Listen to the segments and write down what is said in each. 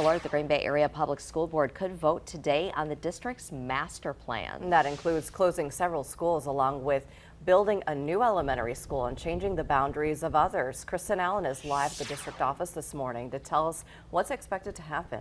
The Green Bay Area Public School Board could vote today on the district's master plan. That includes closing several schools along with building a new elementary school and changing the boundaries of others. Kristen Allen is live at the district office this morning to tell us what's expected to happen.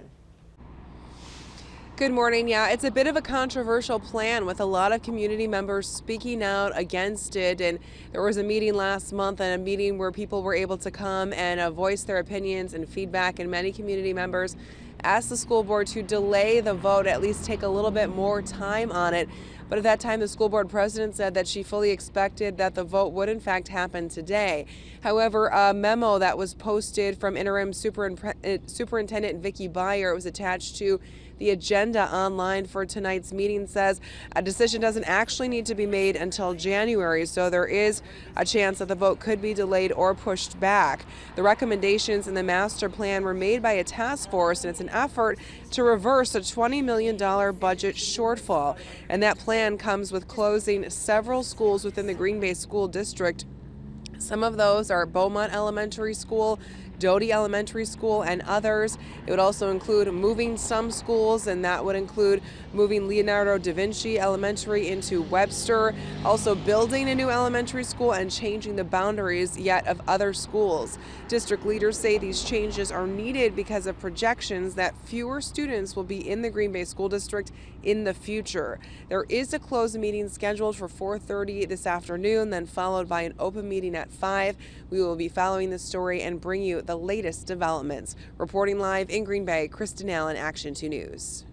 Good morning. Yeah, it's a bit of a controversial plan with a lot of community members speaking out against it. And there was a meeting last month and a meeting where people were able to come and voice their opinions and feedback. And many community members asked the school board to delay the vote, at least take a little bit more time on it. But at that time, the school board president said that she fully expected that the vote would in fact happen today. However, a memo that was posted from interim superintendent Vicki Beyer was attached to the agenda online for tonight's meeting says a decision doesn't actually need to be made until January, so there is a chance that the vote could be delayed or pushed back. The recommendations in the master plan were made by a task force, and it's an effort to reverse a $20 million budget shortfall. And that plan comes with closing several schools within the Green Bay School District. Some of those are Beaumont Elementary School, Doty Elementary School, and others. It would also include moving some schools, and that would include moving Leonardo da Vinci Elementary into Webster, also building a new elementary school and changing the boundaries yet of other schools. District leaders say these changes are needed because of projections that fewer students will be in the Green Bay School District in the future. There is a closed meeting scheduled for 4:30 this afternoon, then followed by an open meeting at 5. We will be following this story and bring you the latest developments. Reporting live in Green Bay, Kristen Allen, Action 2 News.